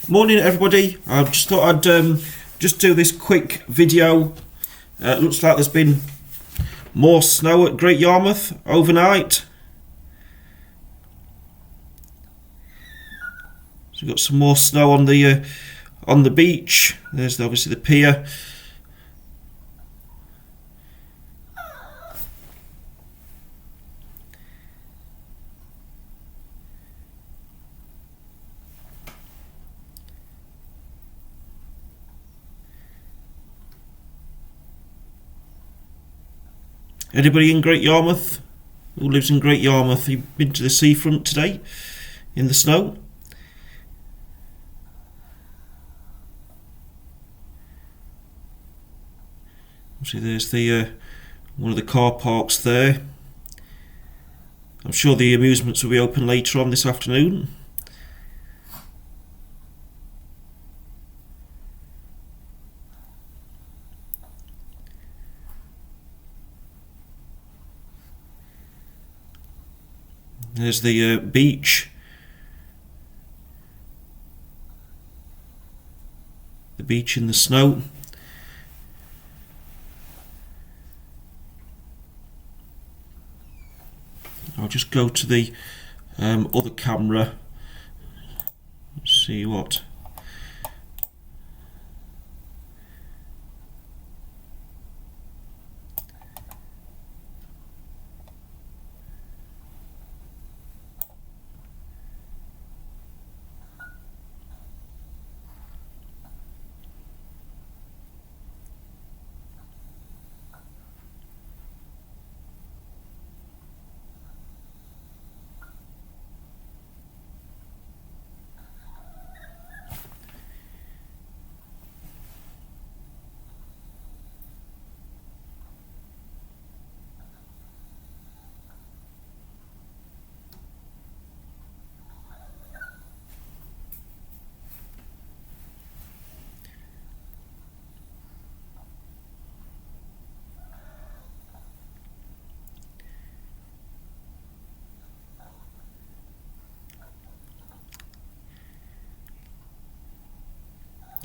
Morning everybody. I just thought I'd just do this quick video. Looks like there's been more snow at Great Yarmouth overnight. So we've got some more snow on the beach. There's obviously the pier. Anybody in Great Yarmouth who lives in Great Yarmouth, you've been to the seafront today in the snow? See, there's the one of the car parks there. I'm sure the amusements will be open later on this afternoon. There's the beach. The beach in the snow. I'll just go to the other camera. See what.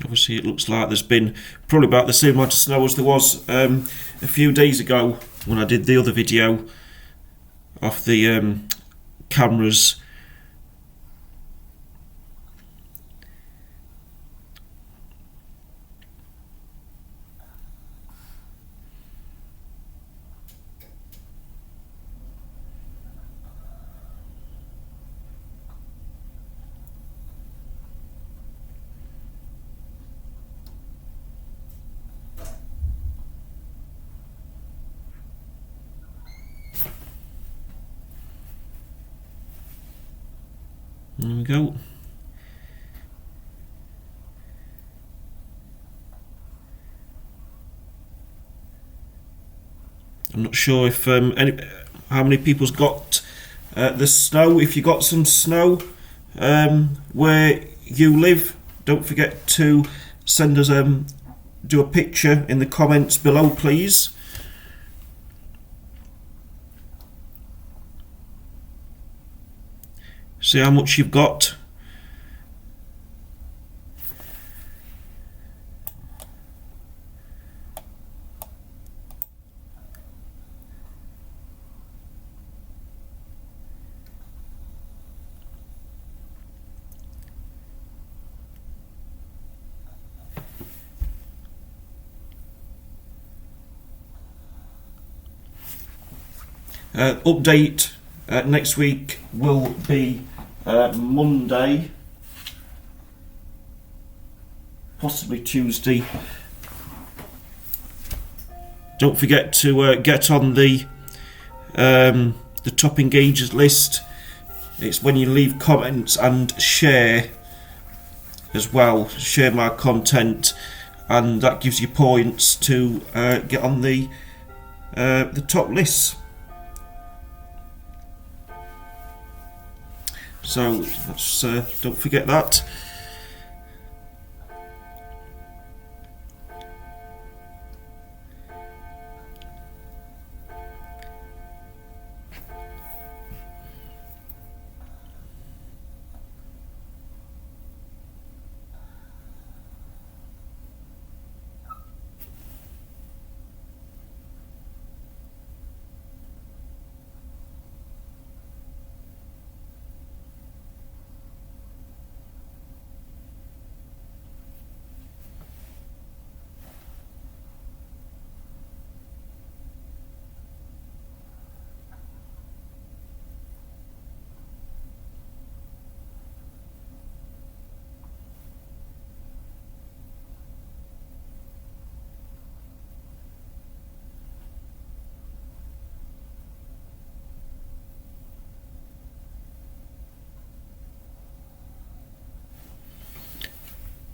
Obviously it looks like there's been probably about the same amount of snow as there was a few days ago when I did the other video off the cameras. There we go. I'm not sure if how many people's got the snow. If you got some snow where you live, don't forget to send us do a picture in the comments below, please. See how much you've got. Update next week will be Monday, possibly Tuesday. Don't forget to get on the top engagers list. It's when you leave comments and share as well. Share my content, and that gives you points to get on the top lists. So let's don't forget that.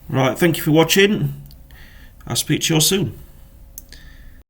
Right, thank you for watching. I'll speak to you all soon.